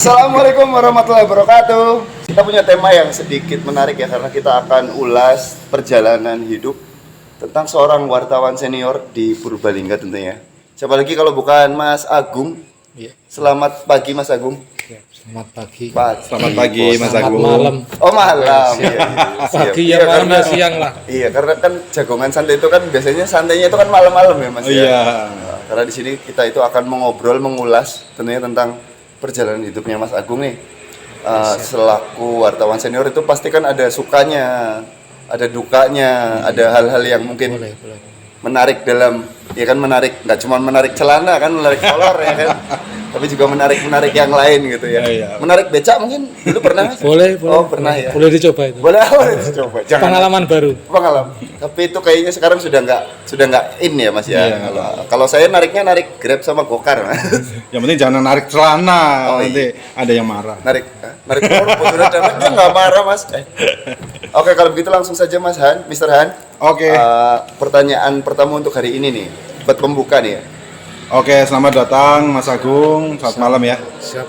Assalamualaikum warahmatullahi wabarakatuh. Kita punya tema yang sedikit menarik ya, karena kita akan ulas perjalanan hidup tentang seorang wartawan senior di Purbalingga tentunya. Siapa lagi kalau bukan Mas Agung. Iya. Selamat pagi Mas Agung. Ya, selamat pagi. Selamat pagi Mas Selamat Agung. malam. Oh malam. Siap. Iya, iya, siap. Pagi Iya, ya malam karena- ya siang lah. Iya, karena kan jagongan santai itu kan biasanya santainya itu kan malam-malam ya Mas. Oh, ya? iya. Karena di sini kita itu akan mengulas tentunya tentang perjalanan hidupnya Mas Agung nih. Selaku wartawan senior itu pasti kan ada sukanya, ada dukanya, ada hal-hal yang mungkin Boleh. menarik dalam, ya kan, menarik nggak cuma menarik celana kan, menarik kolor ya kan, tapi juga menarik yang lain gitu ya. Iya. Menarik becak mungkin dulu pernah Mas? Boleh. Oh pernah ya. Boleh dicoba itu. Boleh coba. Jangan Pengalaman baru. pengalaman. Tapi itu kayaknya sekarang sudah nggak in ya Mas ya. Iya. Kalau saya narik Grab sama Gokar Mas. Yang penting jangan narik celana, Oh, nanti ada yang marah. narik korupsi udah dapat dia nggak marah Mas. Oke, kalau begitu langsung saja Mas Han, Mr. Han. Oke. Pertanyaan pertama untuk hari ini nih, buat pembuka nih ya. Oke, selamat datang Mas Agung. Selamat malam ya. Siap.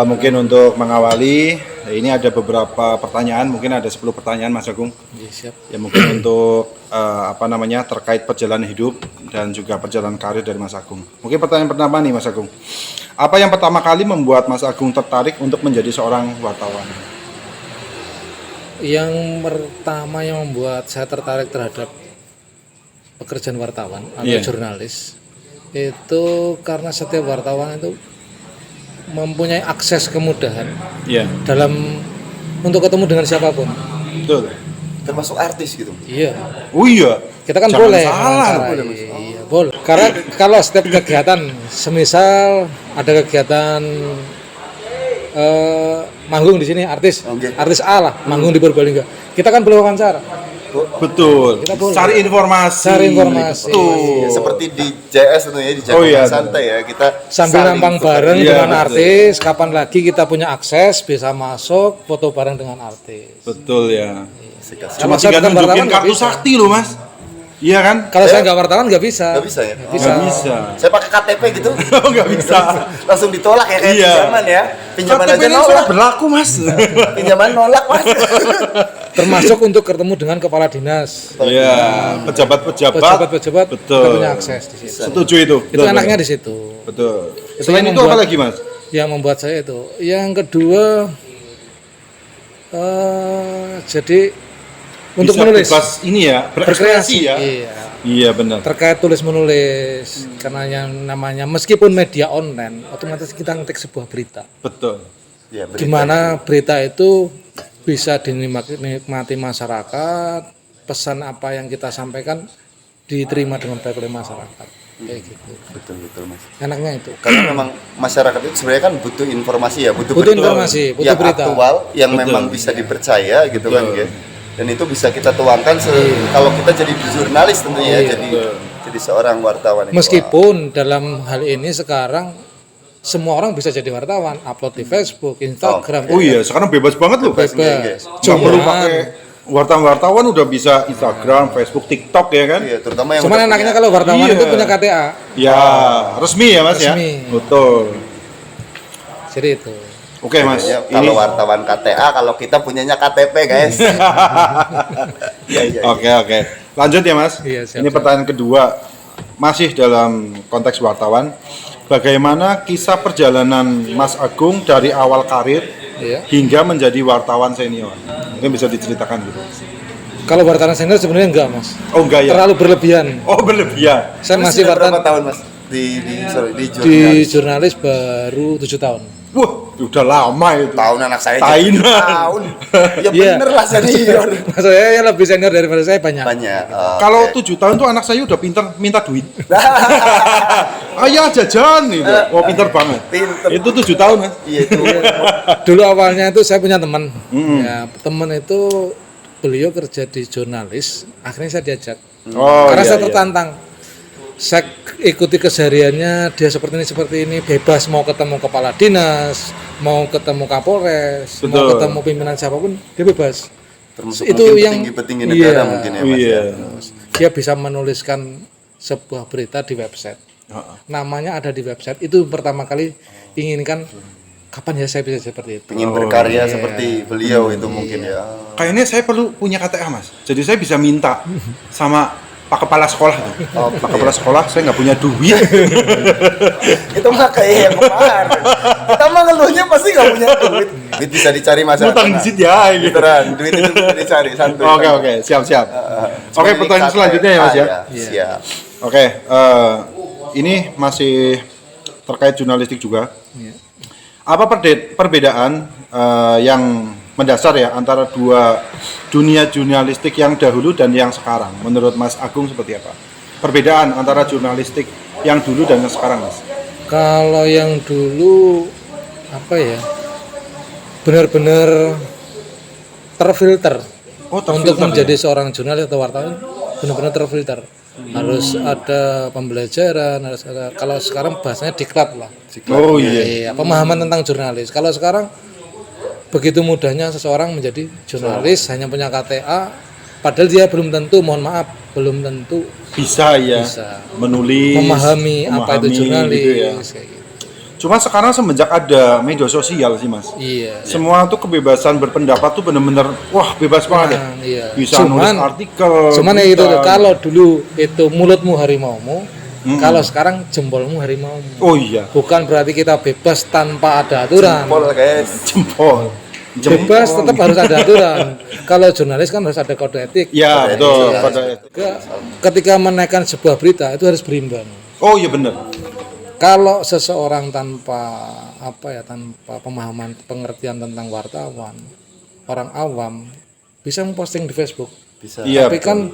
Mungkin untuk mengawali, ini ada beberapa pertanyaan, mungkin ada 10 pertanyaan Mas Agung. Iya, siap. Ya mungkin untuk terkait perjalanan hidup dan juga perjalanan karir dari Mas Agung. Mungkin pertanyaan pertama nih Mas Agung. Apa yang pertama kali membuat Mas Agung tertarik untuk menjadi seorang wartawan? Yang pertama yang membuat saya tertarik terhadap pekerjaan wartawan atau Iya. jurnalis itu karena setiap wartawan itu mempunyai akses kemudahan Iya, dalam untuk ketemu dengan siapapun. betul. Termasuk artis gitu. Iya. Oh iya. Kita kan Jangan boleh salah. wawancarai. Iya, boleh. Karena kalau setiap kegiatan, semisal ada kegiatan manggung di sini artis, Oke. artis A lah, manggung di Purbalingga. Kita kan boleh wawancara. Betul. Kita boleh. Cari informasi. Cari informasi. Betul. Ya, seperti di JS tentunya di Oh, jagongan iya. santai ya, kita Sambil saling nampang tukar. bareng Iya, dengan betul. artis, kapan lagi kita punya akses bisa masuk foto bareng dengan artis. Betul ya. Kalau Cuma saya tinggal bukan wartawan nunjukin nggak kartu bisa. sakti loh Mas. Iya kan? Kalau saya nggak wartawan nggak bisa. Nggak bisa ya? Nggak bisa. Nggak bisa. Saya pakai KTP gitu. Oh nggak bisa. Langsung ditolak ya kayak Iya. pinjaman ya. Pinjaman KTP aja ini sudah nolak. berlaku Mas. Pinjaman nolak Mas. Termasuk untuk ketemu dengan kepala dinas, Iya. Pejabat-pejabat. pejabat-pejabat Betul. kita punya akses di situ. Setuju itu. Itu enaknya di situ. Betul. Itu Selain yang itu apa membuat- lagi Mas? Yang membuat saya itu. Yang kedua, jadi untuk Bisa menulis, bebas ini ya, berekspresi ya. Iya. Iya benar. Terkait tulis menulis, karena yang namanya meskipun media online, otomatis kita ngetik sebuah berita. Betul. Ya, Di mana berita itu bisa dinikmati masyarakat, pesan apa yang kita sampaikan diterima dengan baik oleh masyarakat. Kayak gitu. betul Mas. Enaknya itu. Karena memang masyarakat itu sebenarnya kan butuh informasi ya, butuh Butuh berita informasi, butuh yang berita. aktual, yang Betul. memang bisa dipercaya gitu kan Betul. ya. Dan itu bisa kita tuangkan kalau kita jadi jurnalis tentunya ya, Iya. jadi seorang wartawan. itu. Meskipun dalam hal ini sekarang semua orang bisa jadi wartawan, upload di Facebook, Instagram. Oh iya, sekarang bebas banget loh. Bebas. Nggak perlu pakai wartawan udah bisa Instagram, Facebook, TikTok ya kan? Iya, terutama yang Cuman udah enaknya punya- kalau wartawan Iya. itu punya KTA. Ya, resmi ya Mas ya? Resmi. Betul. Jadi itu. Oke Mas, Ya, ini kalau wartawan KTA, kalau kita punyanya KTP guys. Iya, iya. Oke. Lanjut ya Mas. Iya, siap, Ini siap. pertanyaan kedua, masih dalam konteks wartawan. Bagaimana kisah perjalanan Mas Agung dari awal karir Iya. hingga menjadi wartawan senior? Mungkin bisa diceritakan gitu. Kalau wartawan senior sebenarnya enggak, Mas. Oh enggak ya? Terlalu berlebihan. Oh berlebihan. Saya Terus masih sudah berapa wartawan tahun Mas di di jurnalis? jurnalis baru 7 tahun. Wah, udah lama itu. Tahun anak saya Tahun. jadi tahun. Ya Iya. bener lah senior. Saya yang lebih senior daripada saya banyak. Banyak. Kalau 7 tahun tuh anak saya udah pinter minta duit. Ayah jajan gitu. Wah pinter banget. Pinter. Itu 7 tahun Mas. Iya itu. Dulu awalnya itu saya punya teman. Ya, teman itu beliau kerja di jurnalis, akhirnya saya diajak. Oh, Karena iya, saya iya. tertantang. Saya ikuti kesehariannya, dia seperti ini, bebas mau ketemu kepala dinas, mau ketemu Kapolres, mau Betul. ketemu pimpinan siapapun, dia bebas. Termasuk Itu mungkin yang- petinggi-petinggi negara iya. mungkin ya Oh, Mas. iya. Dia bisa menuliskan sebuah berita di website. Heeh. Namanya ada di website. Itu pertama kali inginkan kapan ya saya bisa seperti itu. Pengen berkarya iya. seperti beliau itu mungkin ya. Kayaknya saya perlu punya KTA Mas. Jadi saya bisa minta sama Pak Kepala Sekolah tuh. Pak Kepala Sekolah, saya nggak punya duit. Itu mah kayak yang kemarin. Kita mah ngeluhnya pasti nggak punya duit. Duit bisa dicari masa. Ngutang di situ ya. Gitu. Beneran, duit itu bisa dicari santuy. Oke, siap. Oke, pertanyaan selanjutnya ya Mas ya. Siap. Oke, ini masih terkait jurnalistik juga. Iya. Apa perbedaan yang mendasar ya antara dua dunia jurnalistik yang dahulu dan yang sekarang? Menurut Mas Agung seperti apa? Perbedaan antara jurnalistik yang dulu dan yang sekarang, Mas? Kalau yang dulu apa ya? Benar-benar terfilter. Untuk menjadi seorang jurnalis atau wartawan benar-benar terfilter. Harus ada pembelajaran, harus ada. Kalau sekarang bahasanya diklat lah. Oh iya. Iya, pemahaman tentang jurnalis. Kalau sekarang begitu mudahnya seseorang menjadi jurnalis hanya punya KTA, padahal dia belum tentu, mohon maaf, belum tentu Bisa ya. bisa Menulis, memahami apa itu jurnalis. gitu ya. Kayak gitu. Cuma sekarang semenjak ada media sosial sih, Mas. Iya. Semua tuh kebebasan berpendapat tuh bener-bener wah bebas banget ya. Iya. Bisa nulis artikel. Cuman ya itu bisa. kalau dulu itu mulutmu harimaumu, kalau sekarang jempolmu harimaumu. Oh iya, Bukan berarti kita bebas tanpa ada aturan. Pol guys. jempol. Bebas tetap harus ada aturan. Kalau jurnalis kan harus ada kode etik. Ya, betul. Iya. Pada- Ketika menaikkan sebuah berita itu harus berimbang. Oh iya bener. Kalau seseorang tanpa tanpa pemahaman pengertian tentang wartawan, orang awam bisa memposting di Facebook. Bisa. Iya. Tapi kan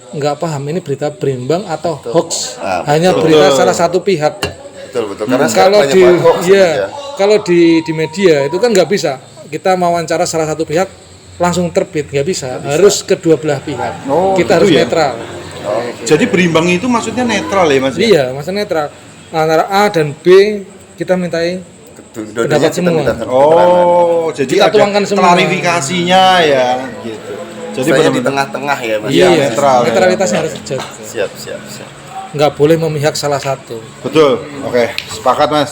nggak paham ini berita berimbang atau hoax. Ah, Hanya berita salah satu pihak. Betul. Karena sekarang Kalau banyak di banget hoax ya, sebenarnya. kalau di media itu kan nggak bisa. Kita mewawancara salah satu pihak langsung terbit, nggak bisa. Harus kedua belah pihak. Oh, Kita gitu harus ya? netral. Jadi berimbang itu maksudnya netral ya, Mas? ya? Iya, maksudnya netral. Antara A dan B kita mintai Dua-duanya pendapat kita semua. minta keterangan. Oh, jadi Kita ada tuangkan semua. klarifikasinya ya, gitu. Jadi Saya di benar-benar tengah-tengah ya, Mas. Iya, Iya, netral. netralitasnya harus terjaga. Siap. Nggak boleh memihak salah satu. betul. Oke, sepakat, Mas.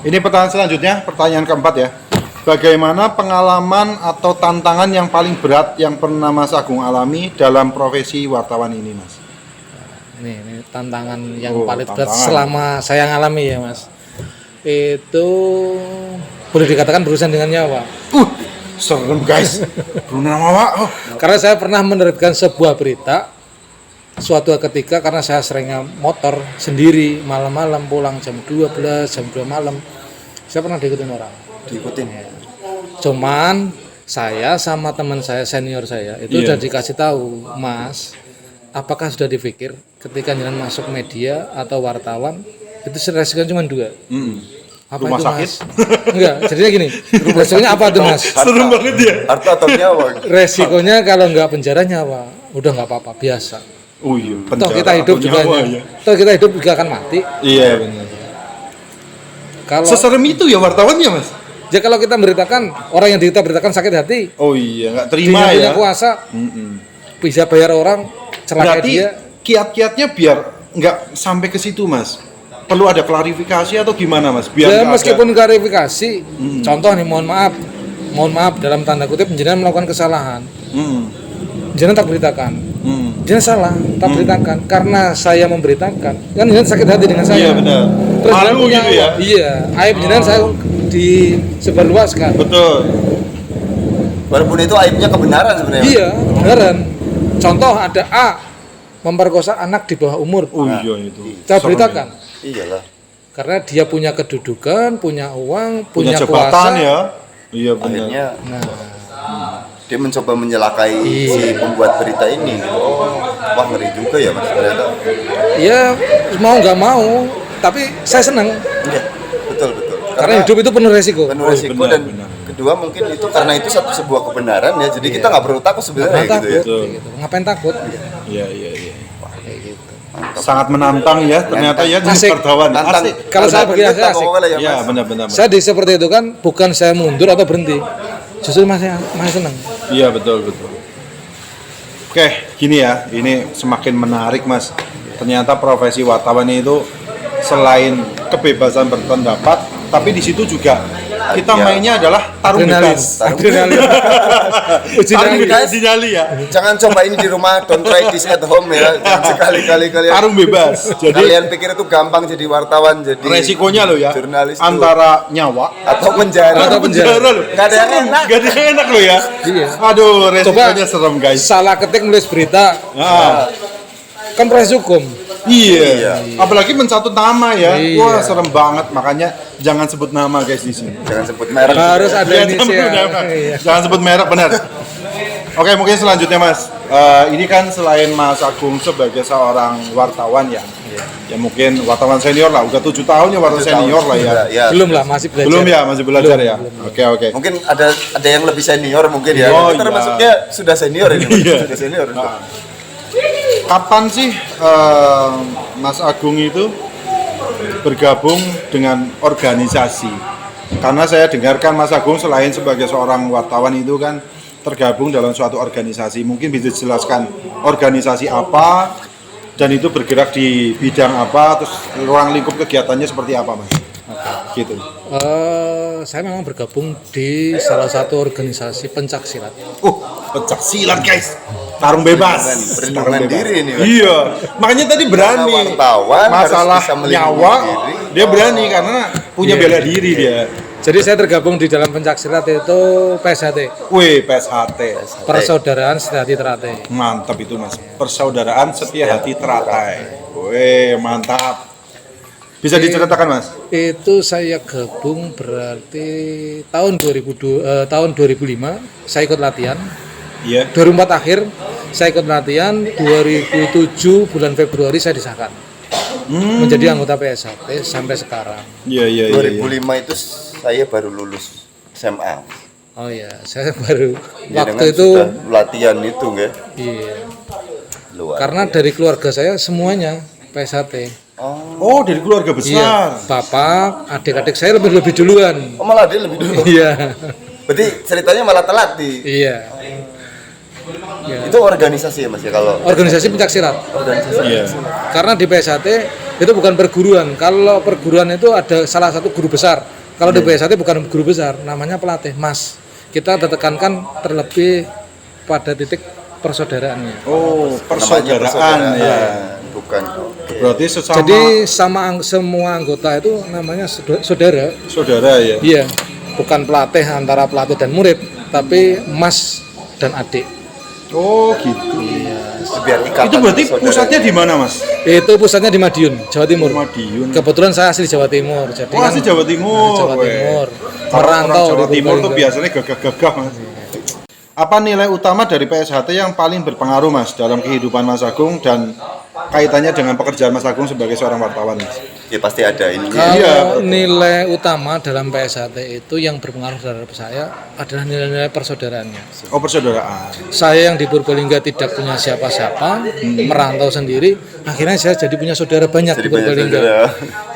Ini pertanyaan selanjutnya, pertanyaan keempat ya. Bagaimana pengalaman atau tantangan yang paling berat yang pernah Mas Agung alami dalam profesi wartawan ini, Mas? Ini tantangan yang Oh, paling berat tantangan. selama saya ngalami ya Mas. Itu boleh dikatakan berurusan dengan nyawa. Serem guys. Bruno Mawak. Oh. Karena saya pernah menerbitkan sebuah berita suatu ketika karena saya seringnya motor sendiri malam-malam pulang jam 12, jam 2 malam. Saya pernah diikutin orang. Diikutin. Cuman saya sama teman saya senior saya itu Iya. udah dikasih tahu, Mas, apakah sudah dipikir ketika jalan masuk media atau wartawan itu resikonya cuma 2. Apa Rumah itu, sakit? Mas? Enggak, jadinya gini. Resikonya apa tuh, Mas? Serem banget ya. Harta atau nyawa? Resikonya kalau nggak penjara nyawa, udah nggak apa-apa, biasa. Oh iya, Toh kita hidup atau juga nyawa ya. toh kita hidup juga akan mati. Iya benar. Kalau Seserem itu ya wartawan ya, Mas? ya kalau kita beritakan orang yang kita beritakan sakit hati, Oh iya, nggak dia terima punya ya. kuasa Mm-mm. bisa bayar orang celaka Berarti dia. kiat-kiatnya biar nggak sampai ke situ, Mas. Perlu ada klarifikasi atau gimana, Mas? Biar Ya nggak meskipun klarifikasi, contoh nih mohon maaf dalam tanda kutip jenengan melakukan kesalahan, jenengan tak beritakan, jenengan salah tak beritakan karena saya memberitakan, kan jenengan sakit hati dengan saya. Iya benar. Terus jenengan Malu punya gitu ya. iya, aib jenengan saya disebarluaskan. Betul. Walaupun itu aibnya kebenaran sebenarnya. Iya, beneran. Contoh ada A memperkosa anak di bawah umur, Oh iya itu. saya Serem beritakan Iyalah. karena dia punya kedudukan, punya uang, ya. punya jabatan kuasa. ya. Iya benar. Akhirnya Nah, dia mencoba menyelakai si pembuat berita ini. Wah ngeri juga ya Mas ternyata. ya mau nggak mau, tapi saya senang Iya, betul. karena hidup itu penuh resiko. penuh resiko benar, dan benar. kedua mungkin itu karena itu sebuah kebenaran ya. Jadi kita nggak perlu takut sebenarnya Ngapain gitu ya. takut? Kayak gitu. Ngapain takut? Iya. Kayak gitu. Sangat menantang ya ternyata ya di Asik. wartawan. Tantang. Asik. Kalau saya begini Tantang asik. pokoknya ya, Iya Mas. benar. Saya di seperti itu kan bukan saya mundur atau berhenti, justru masih senang. Iya betul. Oke, gini ya, ini semakin menarik Mas. Ternyata profesi wartawan itu selain kebebasan berpendapat, tapi di situ juga kita Iya. mainnya adalah tarung Adrenalin. bebas. Adrenalin. Uji Tarung nyali. bebas di nyali ya. Jangan coba ini di rumah, don't try this at home ya. Jangan sekali-kali kalian. Tarung bebas. Jadi Kalian pikir itu gampang jadi wartawan, jadi resikonya loh ya, jurnalis tuh. antara nyawa atau penjara. Atau penjara. loh. Gak ada yang enak. Gak ada yang enak loh ya. Iya. Aduh, Coba resikonya serem guys. salah ketik nulis berita, Nah, kan proses hukum. iya. Apalagi mencatut nama ya. Iya. Wah, serem banget. Makanya jangan sebut nama guys di sini. Jangan sebut merek. Harus ada Jangan sebut inisial. nama. Iya. Jangan sebut merek, benar. Oke, mungkin selanjutnya Mas. Ini kan selain Mas Agung sebagai seorang wartawan ya. Ya mungkin wartawan senior lah, udah 7 tahun ya wartawan 7 senior tahun lah ya. sudah, ya. Belum lah, masih belajar. Belum ya, masih belajar ya. Oke. Mungkin ada yang lebih senior mungkin ya. Oh, Kita iya. termasuknya sudah senior ini. Iya. Sudah senior. Nah, kapan sih Mas Agung itu bergabung dengan organisasi? Karena saya dengarkan Mas Agung selain sebagai seorang wartawan itu kan tergabung dalam suatu organisasi. Mungkin bisa dijelaskan organisasi apa dan itu bergerak di bidang apa, terus ruang lingkup kegiatannya seperti apa, Mas? Gitu. Saya memang bergabung di salah satu organisasi pencak silat. Pencak silat guys, tarung bebas, Perlindungan Tarung bebas. diri ini, Mas. Iya, makanya tadi berani. Karena wartawan harus Masalah bisa melindungi nyawa, diri. dia berani karena punya Iya. bela diri dia. Jadi saya tergabung di dalam pencak silat itu PSHT, Wih, PSHT, Persaudaraan Sehati Teratai. mantap itu Mas. Persaudaraan Setia Hati Teratai. Wih, mantap. Bisa diceritakan Mas? Itu saya gabung berarti tahun 2005 saya ikut latihan. Iya. 2004 akhir saya ikut latihan, 2007 bulan Februari saya disahkan menjadi anggota PSHT sampai sekarang. Iya. 2005 itu saya baru lulus SMA. Oh iya, saya baru Ya, waktu dengan itu sudah latihan itu nggak? iya. Luar. Karena dari keluarga saya semuanya PSHT. Oh, dari keluarga besar. Iya, bapak, adik-adik saya lebih duluan. Oh, malah dia lebih dulu. Iya. Berarti ceritanya malah telat di. Iya. Ya. Itu organisasi ya Mas ya kalau Organisasi pencak silat. organisasi. Iya. Karena di PSHT itu bukan perguruan. Kalau perguruan itu ada salah satu guru besar. Kalau di PSHT bukan guru besar, namanya pelatih, Mas. Kita tekankan terlebih pada titik persaudaraannya. Oh, Namanya persaudaraan ya. Bukan. Berarti sesama Jadi semua anggota itu namanya saudara. saudara ya. Iya, bukan pelatih antara pelatih dan murid, tapi mas dan adik. Oh, gitu. Biar ikatan Itu berarti saudara. pusatnya di mana, Mas? Itu pusatnya di Madiun, Jawa Timur. Madiun. Kebetulan saya asli Jawa Timur, jadi Oh, asli Jawa Timur. Jawa weh. Timur. Kalau orang Merantau Jawa di Timur tuh Purbalingga. biasanya gagah-gagah, Mas. Apa nilai utama dari PSHT yang paling berpengaruh, Mas, dalam kehidupan Mas Agung dan kaitannya dengan pekerjaan Mas Agung sebagai seorang wartawan, Mas? Ya pasti ada ini. Kalau Iya. nilai utama dalam PSHT itu yang berpengaruh terhadap saya adalah nilai-nilai persaudaraannya. Oh, persaudaraan. Saya yang di Purbalingga tidak punya siapa-siapa, merantau sendiri, akhirnya saya jadi punya saudara banyak Jadi di banyak Purbalingga. saudara.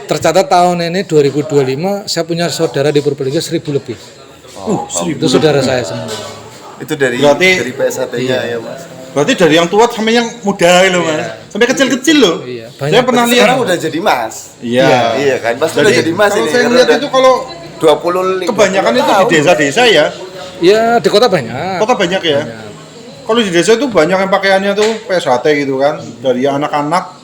Tercatat tahun ini 2025 saya punya saudara di Purbalingga 1000 lebih. Itu saudara saya semua. Itu dari Berarti- PSHT-nya ya Mas. Berarti dari yang tua sampai yang muda loh, Mas. Sampai kecil-kecil loh. Iya, Saya banyak. pernah lihat. Sekarang udah jadi Mas. Iya. Iya kan? Pasti Jadi udah jadi Mas kalau ini. saya karena lihat udah itu kalau 25 kebanyakan itu di tahun. desa-desa ya. Ya di kota banyak. Kota banyak ya. Kalau di desa itu banyak yang pakaiannya tuh PSHT gitu kan. Dari anak-anak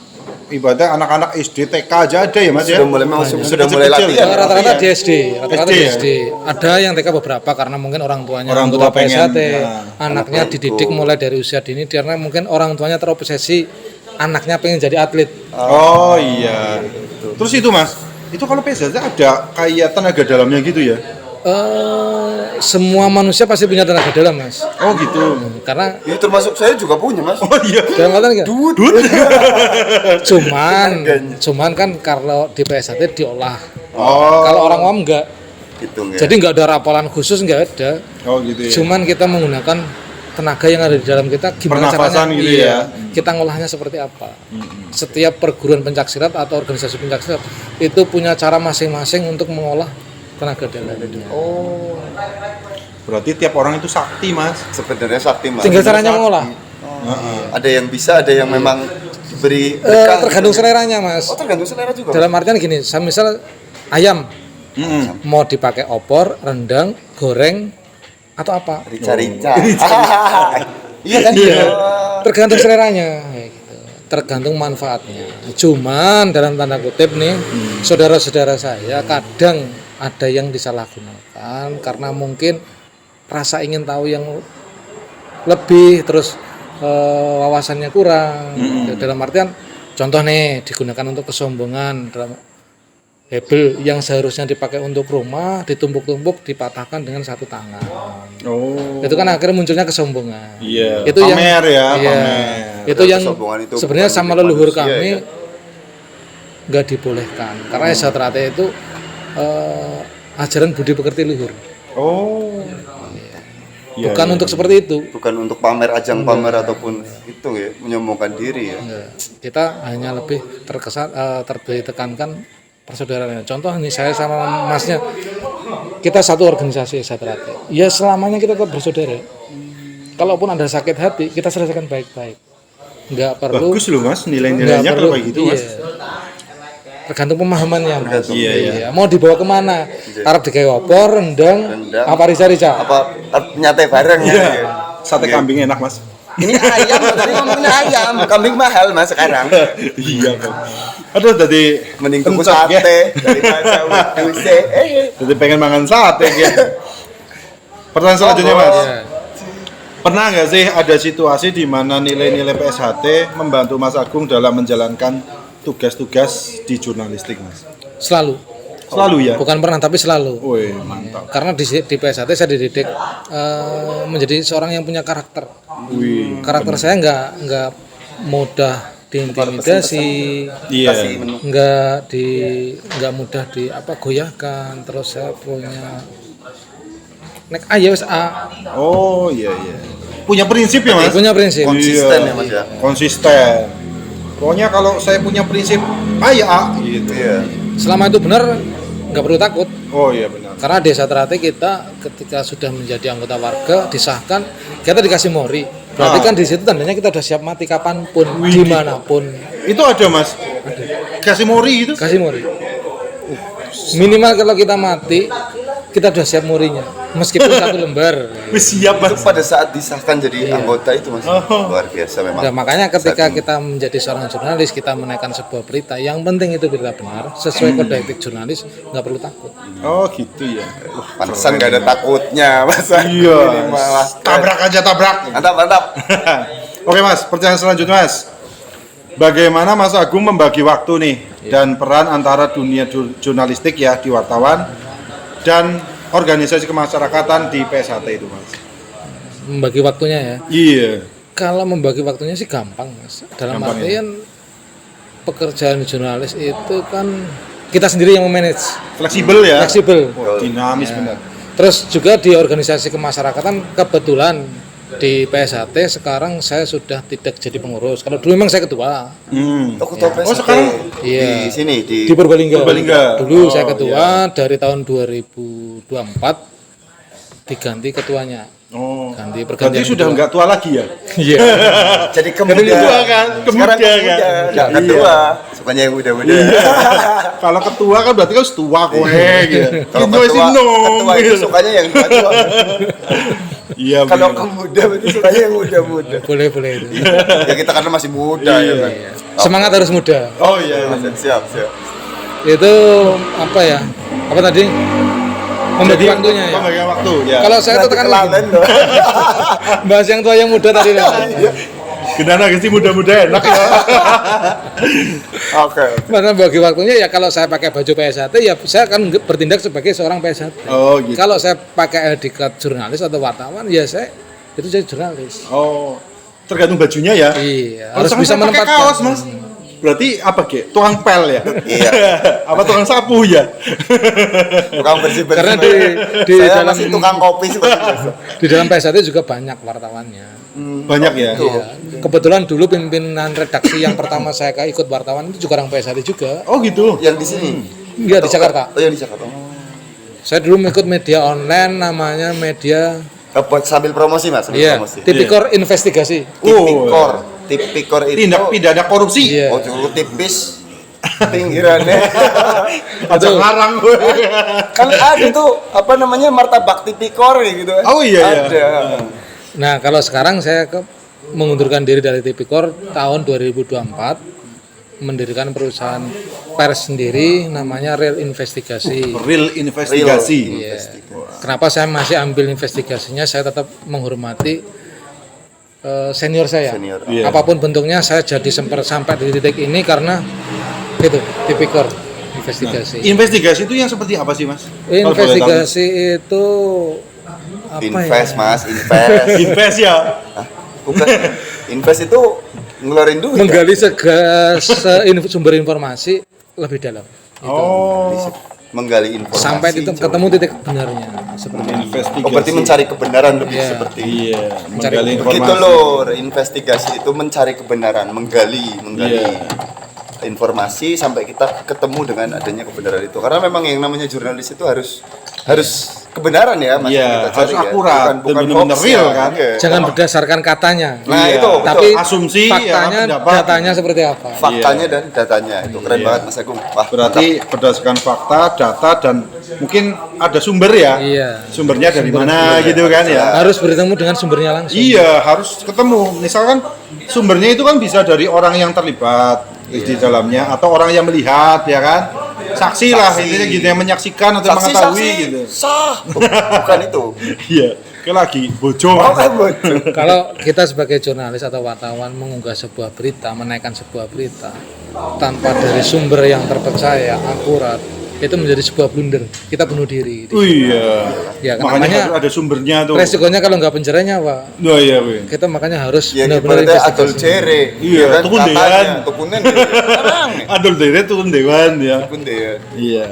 ibadah anak-anak SD TK aja ada ya Mas ya. Sudah mulai sudah mulai Kecil-kecil. latihan. Rata-rata Iya. di SD, rata-rata SD di ya? SD. Ada yang TK beberapa karena mungkin orang tuanya Orang anggota tua pengen, PSHT, ya. anaknya dididik mulai dari usia dini karena mungkin orang tuanya terobsesi anaknya pengen jadi atlet. Oh iya. Terus itu Mas, itu kalau PSHT ada kayak tenaga dalamnya gitu ya? Semua manusia pasti punya tenaga dalam, Mas. Oh gitu. Karena Ini termasuk saya juga punya Mas. Oh iya. dalam kata enggak? Dud. Cuman kan kalau di PSHT diolah. Oh. Kalau orang awam enggak. Gitu enggak. Jadi enggak ada rapalan khusus, enggak ada. Oh gitu ya. Cuman kita menggunakan tenaga yang ada di dalam kita gimana Pernafasan caranya gitu iya, ya. kita ngolahnya seperti apa. Setiap perguruan pencaksilat atau organisasi pencaksilat itu punya cara masing-masing untuk mengolah tenaga dalam. Oh, Berarti tiap orang itu sakti Mas. sebenarnya sakti Mas. Tinggal caranya mengolah. Ada yang bisa, ada yang memang diberi berkah. Tergantung seleranya, Mas. Oh, tergantung selera juga. Dalam artian gini, misal ayam Mau dipakai opor, rendang, goreng atau apa? Rica-rica. Iya kan? Iya. Tergantung seleranya kayak gitu. Tergantung manfaatnya. Cuman dalam tanda kutip nih, saudara-saudara saya kadang ada yang disalahgunakan karena mungkin rasa ingin tahu yang lebih, terus wawasannya kurang. Dalam artian contoh nih, digunakan untuk kesombongan, dalam hebel yang seharusnya dipakai untuk rumah ditumpuk-tumpuk dipatahkan dengan satu tangan. Oh. Itu kan akhirnya munculnya kesombongan. Iya. Itu Pamer yang, ya, iya, pamer. itu yang Kesombongan itu sebenarnya bukan sama milik leluhur manusia, kami ya. nggak dibolehkan karena Esatrate itu ajaran budi pekerti luhur. Oh. Iya, Bukan iya. untuk seperti itu. Bukan untuk pamer, ajang pamer ataupun itu ya, menyombongkan diri ya. Enggak. Kita hanya lebih terkesan tekankan persaudaraan. Contoh nih, saya sama masnya kita satu organisasi Esatrate. Ya selamanya kita tetap bersaudara. Kalaupun ada sakit hati, kita selesaikan baik-baik. Nggak perlu. Bagus loh Mas, nggak nilai-nilainya perlu, kalau kayak gitu Mas. iya. Tergantung pemahamannya Mas. Iya, iya. Iya. Mau dibawa kemana? Arab digawe opor, rendang, apa rica-rica? Apa nyate bareng ya? Iya. Sate kambing enak Mas. Ini ayam, tadi ngomongnya ayam. Kambing mahal Mas sekarang. Iya kan. Aduh tadi Mending tuku kencot, ya. sate daripada weduse. Jadi pengen makan sate ya. Pertanyaan selanjutnya Mas. Iya. Pernah nggak sih ada situasi di mana nilai-nilai PSHT membantu Mas Agung dalam menjalankan tugas-tugas di jurnalistik Mas? Selalu. Selalu ya? Bukan pernah tapi selalu. Wih mantap. Karena di PSAT saya dididik menjadi seorang yang punya karakter. Wih. Karakter saya nggak mudah diintimidasi, Iya. nggak mudah goyahkan. Terus saya punya nek ayo wis a. Oh iya iya. Punya prinsip ya Mas? Punya prinsip. Konsisten Iya. ya Mas ya. Konsisten. Pokoknya kalau saya punya prinsip A ya A gitu. Iya. Selama itu benar nggak perlu takut. Oh iya benar. Karena desa Trate kita ketika sudah menjadi anggota warga disahkan kita dikasih mori. Berarti kan di situ tandanya kita udah siap mati kapanpun, dimanapun. Itu ada Mas. Kasih mori itu? Kasih mori. Minimal kalau kita mati kita udah siap morinya, meskipun satu lembar. Wis siap Itu Mas. pada saat disahkan jadi anggota itu Mas. Oh. Luar biasa memang. Nah, makanya ketika kita menjadi seorang jurnalis, kita menaikkan sebuah berita, yang penting itu berita benar, sesuai kode etik jurnalis, nggak perlu takut. Oh gitu ya. Pantesan gak ada takutnya Mas. Iya. Ini malah Tabrak aja tabrak. Mantap, mantap. Oke Mas, pertanyaan selanjutnya Mas. Bagaimana Mas Agung membagi waktu nih dan peran antara dunia jurnalistik ya di wartawan dan organisasi kemasyarakatan di PSHT itu Mas? Membagi waktunya ya. Iya. Kalau membagi waktunya sih gampang Mas. Dalam Gampang, artian pekerjaan jurnalis itu kan kita sendiri yang memanage, Fleksibel ya. fleksibel. Oh, dinamis benar. Terus juga di organisasi kemasyarakatan kebetulan di PSHT sekarang saya sudah tidak jadi pengurus. Kalau dulu memang saya ketua. Oh, ketua PSHT. Oh, sekarang? Iya. Di sini Di Purbalingga. Purbalingga. Dulu saya Oh, ketua dari tahun 2024 diganti ketuanya. Oh. Ganti Berarti pergantian sudah ketua. enggak tua lagi ya? Iya. jadi kemuda. ketua kan? Sekarang Kemuda kemuda. kan? Enggak Iya. ketua. Sukanya yang muda-muda. Kalau ketua kan berarti kan tua kowe gitu. Kalau Gitu sih, ketua, nom, ketua itu gitu. sukanya yang tua. Iya. Kalau benar. kemuda berarti sukanya yang muda-muda. Boleh itu. Ya kita karena masih muda ya kan. Semangat harus muda. Oh iya. Siap, siap. Itu apa ya? Apa tadi? Membagi waktunya ya. Membagi waktu ya. Kalau saya Nanti tekan kelamin loh. bahas yang tua yang muda tadi lah. Gendana sih muda-muda enak ya. Oke. Karena bagi waktunya ya kalau saya pakai baju PSHT ya saya akan bertindak sebagai seorang PSHT. Oh gitu. Kalau saya pakai etiket jurnalis atau wartawan ya saya itu jadi jurnalis. Oh, tergantung bajunya ya. Iya, Kalau harus misalkan bisa saya pakai menempatkan. kaos, Mas. Berarti apa, Ge? Tukang pel ya? Iya. Apa tukang sapu ya? Tukang bersih-bersih. Karena di saya dalam- masih tukang kopi seperti biasa. Di dalam PSHT juga banyak wartawannya. Banyak ya. Iya. Kebetulan dulu pimpinan redaksi yang pertama saya ikut wartawan itu juga orang PSHT juga. Oh gitu. Yang di sini. Enggak di Jakarta. Oh, yang di Jakarta. Saya dulu ikut media online namanya media Buat sambil promosi Mas, sambil iya, promosi. Tipikor Investigasi. Tipikor. Tipikor itu Tindak pidana korupsi. Iya. oh cukup tipis pinggirannya. Aja ngarang gue. Kan ada tuh apa namanya martabak tipikor gitu. Oh iya, iya. Ada. Nah, kalau sekarang saya mengundurkan diri dari Tipikor tahun 2024, mendirikan perusahaan pers sendiri namanya Real Investigasi. Real investigasi. Iya. Kenapa saya masih ambil investigasinya? Saya tetap menghormati senior saya. Senior. Iya. Apapun bentuknya, saya jadi sampai di titik ini karena itu Tipikor investigasi. Investigasi itu yang seperti apa sih, Mas? Kalau boleh tahu. Investigasi itu apa Invest ya? Mas, invest. Invest ya. Hah? Bukan. Invest itu ngeluarin duit. Menggali sumber informasi lebih dalam. Oh, Menggali informasi. Sampai ketemu titik benarnya seperti itu. investigasi. Oh, berarti mencari kebenaran lebih Iya. seperti Iya, Mencari menggali informasi. begitu loh. Investigasi itu mencari kebenaran, menggali Iya. informasi sampai kita ketemu dengan adanya kebenaran itu. Karena memang yang namanya jurnalis itu harus kebenaran ya, Mas. Iya, Kita cari harus ya. akurat, bukan dan benar-benar hoax real, ya. kan? Iya. Jangan berdasarkan katanya. Nah, Iya. itu Tapi asumsi, faktanya, ya, pendapat. datanya seperti apa? faktanya dan datanya itu keren Iya. banget Mas Agung. Wah, Berarti berdasarkan fakta, data, dan mungkin ada sumber ya. Iya. Sumbernya dari mana gitu kan ya. Harus bertemu dengan sumbernya langsung. Iya, harus ketemu. Misalkan sumbernya itu kan bisa dari orang yang terlibat di dalamnya atau orang yang melihat ya kan. Saksi lah intinya gitu yang menyaksikan atau mengetahui gitu. Sah. Bukan itu. Iya, kayak lagi bojo. Oh, kan betul. Kalau kita sebagai jurnalis atau wartawan mengunggah sebuah berita, menaikkan sebuah berita tanpa dari sumber yang terpercaya, akurat, itu menjadi sebuah blunder. Kita bunuh diri. Oh iya. Ya, Makanya namanya harus ada sumbernya tuh. Resikonya kalau nggak penjaranya, Pak. Oh iya, Win. Kita makanya harus Ya benar-benar ibaratnya adol investigasi. cere. Iya, kan tukun katanya. dewan. Tukunan sekarang. Adol Dere turun dewan ya. Tukun dewan. Iya.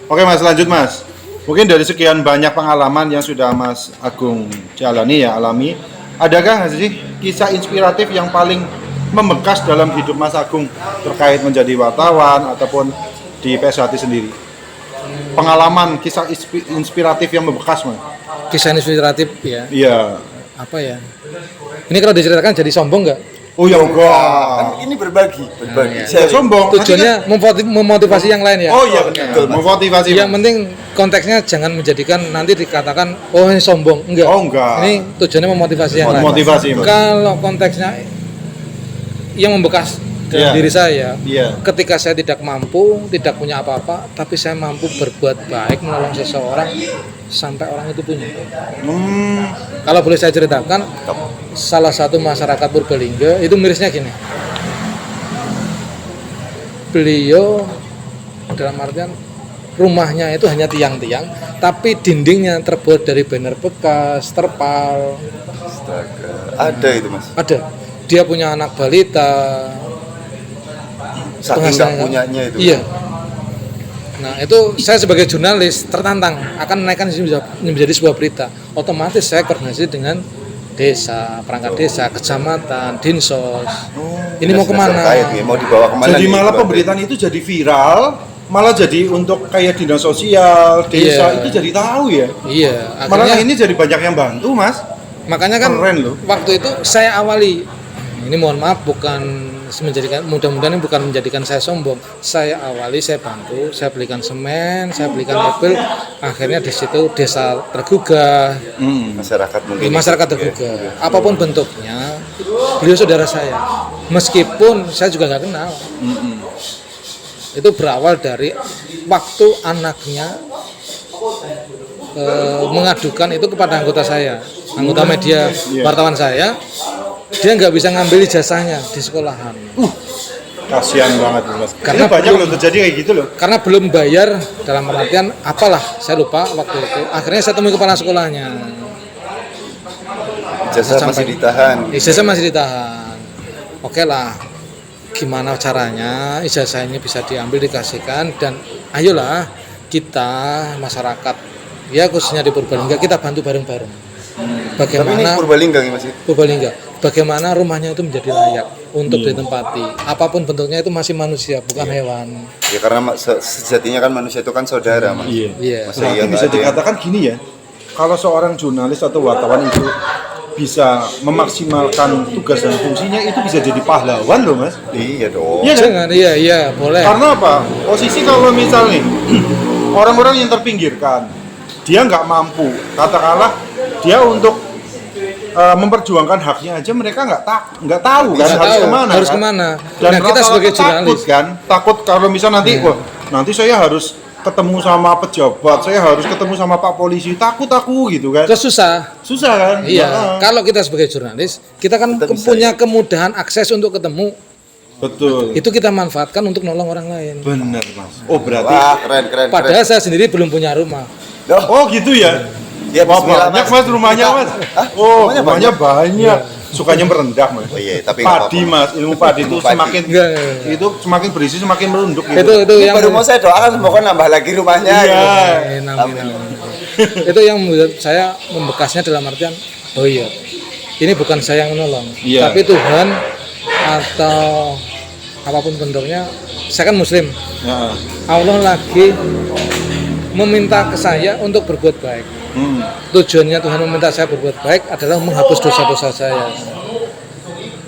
Oke Mas, lanjut Mas. Mungkin dari sekian banyak pengalaman yang sudah Mas Agung jalani ya, alami, adakah nggak sih kisah inspiratif yang paling membekas dalam hidup Mas Agung terkait menjadi wartawan ataupun di PSHT sendiri? Pengalaman kisah inspiratif yang membekas Mas? Kisah inspiratif ya. Iya. Apa ya? Ini kalau diceritakan jadi sombong nggak? Oh ya Kan enggak. ini berbagi. iya. Ya, sombong. Tujuannya memotivasi yang lain ya. Oh iya betul. Memotivasi. Yang penting konteksnya jangan menjadikan nanti dikatakan oh ini sombong, enggak. Oh, enggak. Ini tujuannya memotivasi yang lain. Memotivasi, Mas. Kalau konteksnya yang membekas dalam Iya. diri saya, Iya. ketika saya tidak mampu, tidak punya apa-apa, tapi saya mampu berbuat baik menolong seseorang sampai orang itu punya. Kalau boleh saya ceritakan, salah satu masyarakat Purbalingga itu mirisnya gini. Beliau dalam artian rumahnya itu hanya tiang-tiang, tapi dindingnya terbuat dari banner bekas, terpal. Astaga. Ada itu Mas. Ada. Dia punya anak balita. Saking nggak punyanya itu. Iya. Nah itu saya sebagai jurnalis tertantang akan menaikkan ini menjadi sebuah berita. Otomatis saya koordinasi dengan desa, perangkat desa, kecamatan, dinsos. Ini mau kemana? Terkait, ya. Mau dibawa kemana? Jadi nih, malah Bang? pemberitaan itu jadi viral, malah jadi untuk kayak dinas sosial, desa Iya. itu jadi tahu ya. Iya. Malah Akhirnya ini jadi banyak yang bantu Mas. makanya kan Keren loh. waktu itu saya awali. Ini mohon maaf bukan menjadikan mudah-mudahan ini bukan menjadikan saya sombong. Saya awali, saya bantu, saya belikan semen, saya belikan label. Akhirnya di situ desa tergugah, Masyarakat mungkin. masyarakat tergugah. Apapun bentuknya, beliau saudara saya. Meskipun saya juga nggak kenal. Itu berawal dari waktu anaknya mengadukan itu kepada anggota saya, anggota media wartawan saya. Dia nggak bisa ngambil ijazahnya di sekolahan. Kasihan banget Mas. Karena Ini banyak belum- loh terjadi kayak gitu loh. Karena belum bayar dalam artian apalah saya lupa waktu itu. Akhirnya saya temui kepala sekolahnya. Ijazah masih ditahan. Ijazah masih ditahan. Oke lah, gimana caranya ijazah ini bisa diambil dikasihkan dan ayolah kita masyarakat ya khususnya di Purbalingga kita bantu bareng-bareng. Tapi ini Bagaimana Purbalingga nih Mas. Purbalingga, bagaimana rumahnya itu menjadi layak untuk ditempati. Apapun bentuknya itu masih manusia, bukan hewan. Ya karena sejatinya kan manusia itu kan saudara Mas. Iya. Iya. Masa Berarti iya nggak bisa ada yang- dikatakan gini ya. Kalau seorang jurnalis atau wartawan itu bisa memaksimalkan tugas dan fungsinya itu bisa jadi pahlawan loh Mas. Iya dong. Iya kan? Jangan, iya, boleh. Karena apa? Posisi kalau misal nih orang-orang yang terpinggirkan, dia nggak mampu, katakanlah dia untuk memperjuangkan haknya aja mereka nggak tahu kan Nggak harus tahu, kemana. harus kan? kemana. Dan Nah, kita rata-rata sebagai takut jurnalis. kan, takut kalau misal nanti wah nanti saya harus ketemu sama pejabat, saya harus ketemu sama Pak Polisi, takut aku gitu kan. Terus susah. Susah kan? Iya, Heeh. kalau kita sebagai jurnalis, kita kan Kita bisa, punya kemudahan akses untuk ketemu. Betul. Itu kita manfaatkan untuk nolong orang lain. Benar Mas. Oh berarti. Wah, keren. Padahal saya sendiri belum punya rumah. Loh, Oh gitu ya. ya Wah bismillah, banyak Mas rumahnya Mas. Hah? Oh Rumahnya rumahnya banyak. Sukanya merendah Mas. Oh iya, tapi nggak Padi apa-apa. Mas, ilmu padi itu Padi. semakin Enggak. itu semakin berisi semakin merunduk gitu. Itu Ini yang baru mau saya doakan semoga nambah lagi rumahnya. Iya. gitu. Amin. Itu yang membuat saya membekasnya dalam artian, oh iya, ini bukan saya yang menolong, Iya. tapi Tuhan atau apapun bentuknya. Saya kan Muslim. Ya. Allah lagi meminta ke saya untuk berbuat baik. Tujuannya Tuhan meminta saya berbuat baik adalah menghapus dosa-dosa saya.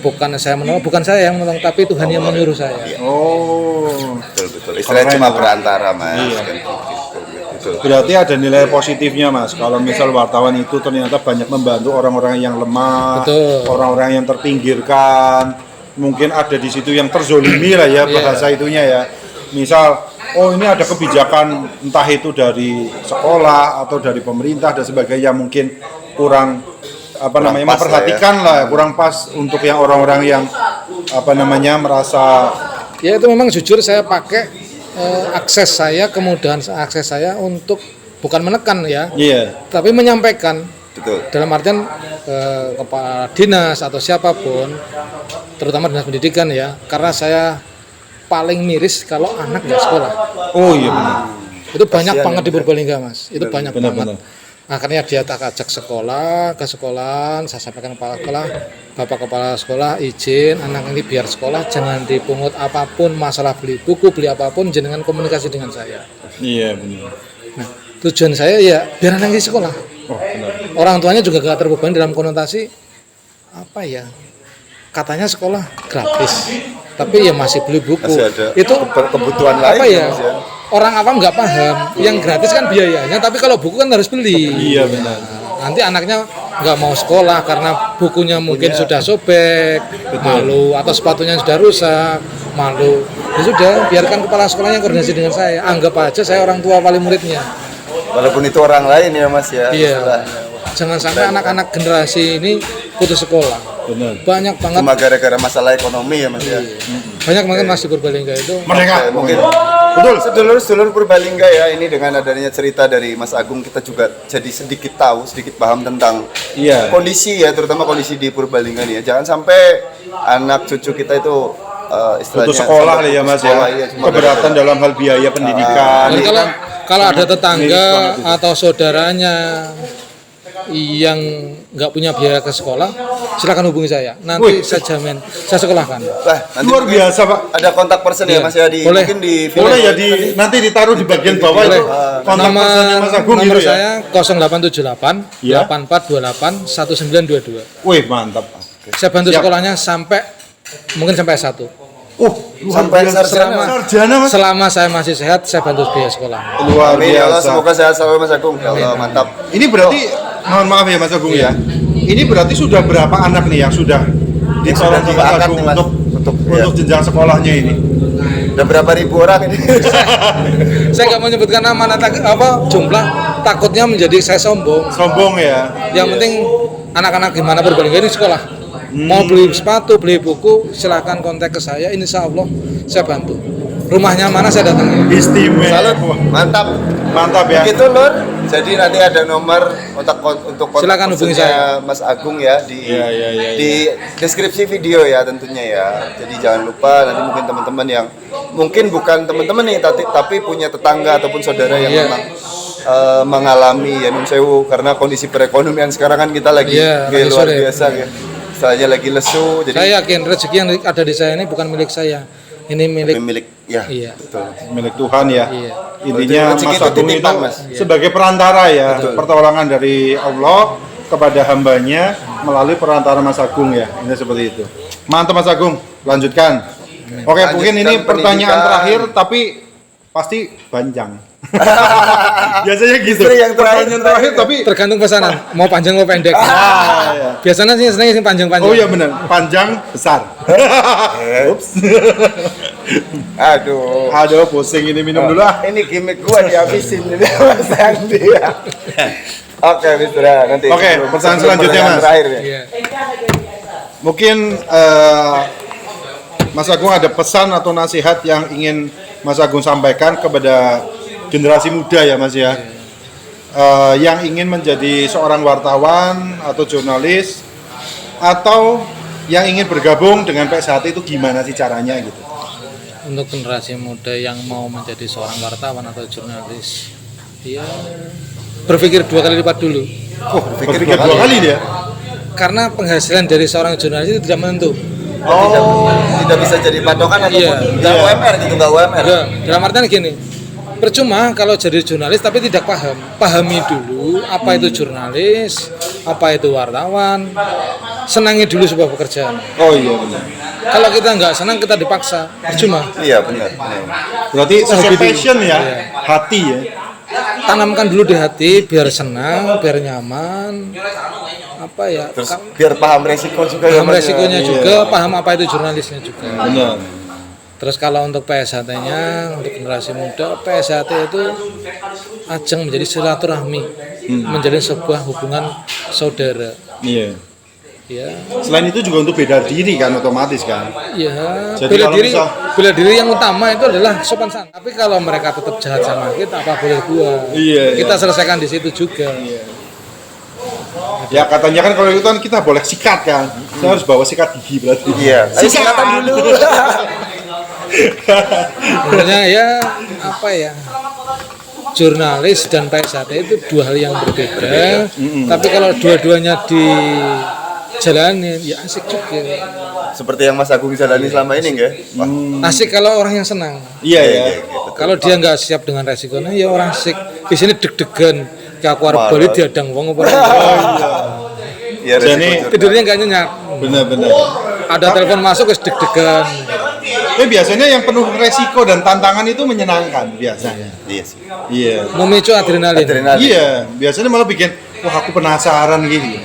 Bukan saya menolong, bukan saya yang menolong, tapi Tuhan yang menyuruh saya. Oh. Betul. Istilahnya Keren, cuma Pak. perantara, Mas. Iya. Kan gitu. Betul. Berarti ada nilai positifnya Mas. Kalau misal wartawan itu ternyata banyak membantu orang-orang yang lemah, Betul. orang-orang yang terpinggirkan, mungkin ada di situ yang terzolimi lah ya bahasa itunya ya. Misal, oh ini ada kebijakan entah itu dari sekolah atau dari pemerintah dan sebagainya mungkin kurang Kurang pas memperhatikan lah, kurang pas untuk yang orang-orang yang merasa Ya itu memang jujur saya pakai akses saya, kemudahan akses saya untuk bukan menekan ya, iya. tapi menyampaikan Betul. dalam artian kepala dinas atau siapapun, terutama dinas pendidikan ya, karena saya paling miris kalau anak nggak sekolah. Oh iya benar. Itu banyak Kasihan banget ya. di Purbalingga Mas, itu banyak benar, banget. Akhirnya dia tak ajak sekolah, ke sekolahan, saya sampaikan kepala sekolah, Bapak Kepala Sekolah izin anak ini biar sekolah, jangan dipungut apapun, masalah beli buku, beli apapun, jangan komunikasi dengan saya. Iya benar. Nah, tujuan saya ya biar anak ini sekolah. Oh benar. Orang tuanya juga gak terbebani dalam konotasi apa ya, katanya sekolah gratis, tapi ya masih beli buku. Masih ada Itu kebutuhan lain apa ya? Mas, ya. Orang awam nggak paham. Yang gratis kan biayanya, tapi kalau buku kan harus beli. Iya benar. Nanti anaknya nggak mau sekolah karena bukunya mungkin sudah sobek, malu, atau sepatunya sudah rusak, malu. Ya sudah, biarkan kepala sekolahnya koordinasi dengan saya. Anggap aja saya orang tua wali muridnya. Walaupun itu orang lain ya, Mas ya. Iya. Istilahnya. Jangan sampai anak-anak generasi ini putus sekolah. Benar. Banyak banget, Cuma gara-gara masalah ekonomi ya, Mas ya. banyak banget masih Purbalingga itu. Mereka Mungkin betul. sedulur-sedulur Purbalingga ya, ini dengan adanya cerita dari Mas Agung kita juga jadi sedikit tahu, sedikit paham tentang Iya. kondisi ya, terutama kondisi di Purbalingga nih ya. Jangan sampai anak cucu kita itu istilahnya Putus sekolah sampai lah ya Mas putus sekolah, ya. iya, cuma Keberatan gara-gara- dalam hal biaya pendidikan. Dan kalau ada tetangga Miris banget itu. atau saudaranya yang nggak punya biaya ke sekolah, silakan hubungi saya. Nanti Wih. saya jamin, saya sekolahkan. Wah, nanti Luar mungkin biasa Pak. ada kontak person ya Iya. Mas ya di Boleh. mungkin di Boleh ya nanti ditaruh di bagian bawah Boleh. itu kontak Nomor personnya Mas Agung nomor gitu ya. saya 0878 Ya. 8428 1922. Wih mantap. Saya bantu Siap. sekolahnya mungkin sampai S1. sampai sarjana. Sarjana Mas. Selama saya masih sehat, saya bantu biaya sekolah. Luar Amin ya Allah, biasa. semoga sehat selalu Mas Agung. Ya Allah, mantap. Ini berarti mohon maaf ya Mas Agung ya. Ini berarti sudah berapa anak nih yang sudah ditolong Sudah sama Mas diangkat Agung nih, Mas. untuk Iya. jenjang sekolahnya ini? Udah berapa ribu orang ini? Saya nggak mau menyebutkan nama jumlah, takutnya menjadi saya sombong. Sombong ya. Yang penting anak-anak gimana Purbalingga ini sekolah. Mau beli sepatu, beli buku, silakan kontak ke saya. Insya Allah saya bantu. Rumahnya mana saya datang. Istimewa. Salut, mantap. Mantap ya. Begitu Lur. Jadi nanti ada nomor untuk kontak Silakan hubungi personnya Mas Agung ya di Iya. di deskripsi video ya tentunya ya. Jadi jangan lupa nanti mungkin teman-teman yang mungkin bukan teman-teman nih tapi punya tetangga ataupun saudara yang Iya. memang mengalami ya nun sewu karena kondisi perekonomian sekarang kan kita lagi Iya, kayak lagi luar sulit. biasa ya. Istilahnya lagi lesu jadi Saya yakin rezeki yang ada di saya ini bukan milik saya. Ini milik milik ya Iya. betul. Milik Tuhan ya. Iya. Intinya Rezeki Mas itu Agung itu titipan, Mas. sebagai perantara ya, Betul. pertolongan dari Allah kepada hambanya melalui perantara Mas Agung ya. Ini seperti itu. Mantap Mas Agung, lanjutkan. Oke, mungkin ini Lanjutkan pertanyaan pendidikan. terakhir tapi pasti panjang. Biasanya gitu. Istri yang Pertanyaan terakhir tapi Tergantung pesanan, mau panjang mau pendek. iya. Biasanya sih seneng sih panjang-panjang. Oh iya benar, panjang besar. Ups. Aduh. Aduh, pusing ini minum dulu ah. Ini gimmick gua dihabisin ini Mas Andi ya. Oke, Mitra, nanti. Oke, pertanyaan selanjutnya, pertanyaan Mas. Terakhir ya. Iya. Mungkin Mas Agung ada pesan atau nasihat yang ingin Mas Agung sampaikan kepada generasi muda ya Mas ya, yang ingin menjadi seorang wartawan atau jurnalis atau yang ingin bergabung dengan PSHT itu gimana sih caranya gitu? Untuk generasi muda yang mau menjadi seorang wartawan atau jurnalis, ya berpikir 2 kali lipat dulu. Oh, berpikir dua kali dia. Karena penghasilan dari seorang jurnalis itu tidak menentu. Oh, tidak bisa jadi patokan ataupun Iya. nggak Iya. UMR gitu, nggak UMR. Ya, dalam artian gini, percuma kalau jadi jurnalis tapi tidak paham. Pahami dulu apa itu jurnalis, apa itu wartawan, senangi dulu sebuah pekerjaan. Oh iya benar. Kalau kita nggak senang, kita dipaksa, percuma. Iya, benar. Berarti sesuai Hobi dulu. passion ya, Iya. hati ya. Tanamkan dulu di hati, biar senang, biar nyaman. Apa ya? Terus biar paham resiko juga ya, Paham Mas, ya. resikonya Iya. juga, paham apa itu jurnalisnya juga. Benar. Terus kalau untuk PSHT-nya, untuk generasi muda, PSHT itu ajang menjadi silaturahmi, menjadi sebuah hubungan saudara. Iya. Ya, Selain itu juga untuk beda diri kan otomatis kan. ya. Jadi kalau misal- Bela diri yang utama itu adalah sopan santun. Tapi kalau mereka tetap jahat sama kita, apa boleh buat? Iya, Kita iya. selesaikan di situ juga. Ya katanya kan kalau itu kan kita boleh sikat kan. Saya harus bawa sikat gigi berarti. Iya. Ayo sikatan dulu. Sebenarnya ya apa ya? Jurnalis dan PSHT itu dua hal yang berbeda. Tapi kalau dua-duanya dijalanin, ya asik juga. Seperti yang Mas Agung jalani selama ini enggak? Wah, Asik kalau orang yang senang. Iya ya. Kalau dia nggak siap dengan resikonya, ya orang asik. Di sini deg-degan. Kayak aku arep balik diadang wong apa. iya Jadi- resiko. Tidurnya nggak nyenyak. Benar-benar. Ada telepon masuk wis deg-degan. Tapi biasanya yang penuh resiko dan tantangan itu menyenangkan biasanya. Iya sih. Iya. Memicu adrenalin. Adrenalin. Iya, biasanya malah bikin wah aku penasaran gitu.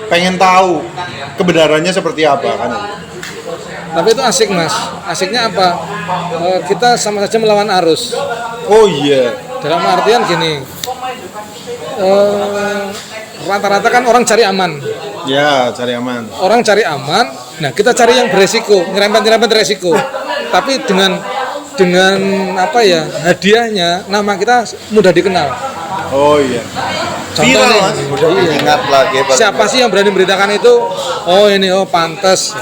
Pengen tahu kebenarannya seperti apa kan. Tapi itu asik mas. Asiknya apa? Kita sama saja melawan arus. Oh iya. Dalam artian gini. Rata-rata kan orang cari aman. Ya, cari aman. Orang cari aman. Nah kita cari yang beresiko, nyerempet resiko. Tapi dengan apa ya hadiahnya, nama kita mudah dikenal. Oh iya. Contoh Viral, nih, Mas. Udah iya. diingat lagi. Siapa sih yang berani memberitakan itu? Oh ini, oh pantas.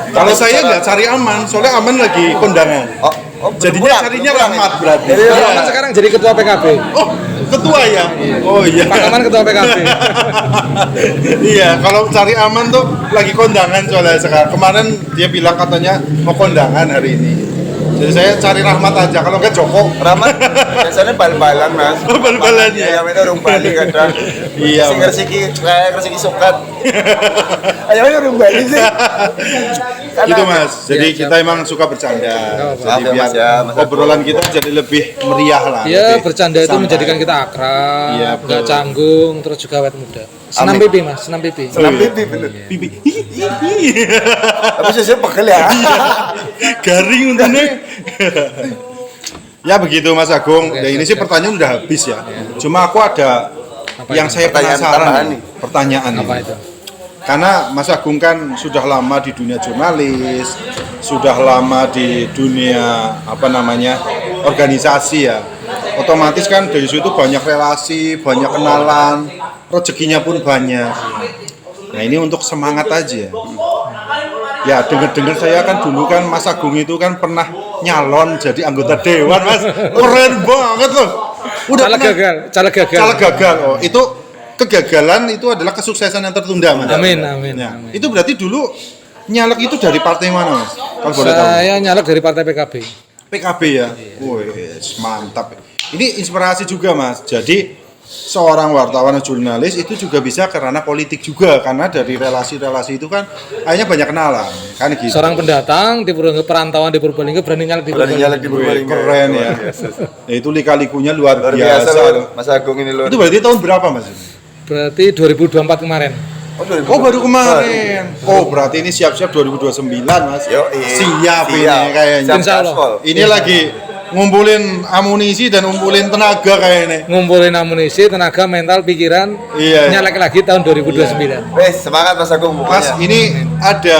Kalau saya nggak cari aman, soalnya aman lagi kondangan. Oh, Jadinya carinya rahmat berarti. Jadi, Pak Iya. Aman sekarang jadi ketua PKB. Oh, ketua ya? Oh iya. Pak Aman ketua PKB. Iya, kalau cari aman tuh lagi kondangan soalnya sekarang. Kemarin dia bilang katanya mau kondangan hari ini. Jadi saya cari rahmat aja, kalau enggak Joko. Rahmat biasanya bal-balan Mas. Oh, bal-balan, ya. Ayam itu orang Bali kadang. Iya, Sing Mas. resiki sukat. Ayamnya orang Bali sih. Gitu Mas, jadi Iya, kita emang suka bercanda. apa-apa. Jadi Maaf ya, biar Mas, ya, Mas. obrolan kita jadi lebih meriah lah. Ya lebih bercanda itu santai. menjadikan kita akrab, Iya, nggak betul. canggung, terus juga awet muda. Senam Amin. pipi mas, senam pipi. Senam pipi bener. Pipi. Tapi saya pegel ya. Garing untungnya. Ya begitu Mas Agung. Ya ini sih pertanyaan udah habis ya. Cuma aku ada Apa yang itu? saya Pertanyaan tambahan penasaran nih. pertanyaan Apa ini. itu? Karena Mas Agung kan sudah lama di dunia jurnalis, sudah lama di dunia apa namanya organisasi ya. Otomatis kan dari situ banyak relasi, banyak kenalan, rezekinya pun banyak. Nah ini untuk semangat aja. Ya dengar-dengar saya kan dulu kan Mas Agung itu kan pernah nyalon jadi anggota dewan Mas. Keren banget loh. Caleg gagal, caleg gagal. Caleg gagal. Oh, itu kegagalan itu adalah kesuksesan yang tertunda Mas. Amin, amin, Nah, amin. itu berarti dulu nyalek itu dari partai mana Mas? Kalau boleh tahu. Saya nyalek dari partai PKB. PKB ya. Wih, mantap. Ini inspirasi juga Mas. Jadi seorang wartawan atau jurnalis itu juga bisa karena politik juga, karena dari relasi-relasi itu kan akhirnya banyak kenalan kan gitu. Seorang pendatang di perantauan di Purbalingga berani nyalek di Berani Purbalingga. nyalek di Purbalingga. Keren ya. Ya, itu lika-likunya luar biasa biasa. Lur. Mas Agung ini Lur. Itu berarti tahun berapa Mas? Berarti 2024 kemarin. Oh baru kemarin. Oh berarti ini siap-siap 2029 Mas. Yo, Siap ini kayaknya. Insya Allah. Ini lagi ngumpulin amunisi dan ngumpulin tenaga kayaknya. Ngumpulin amunisi, tenaga, mental, pikiran, Iya. nyalek lagi tahun 2029. Wes, semangat Mas Agung Mas, pokoknya. ini ada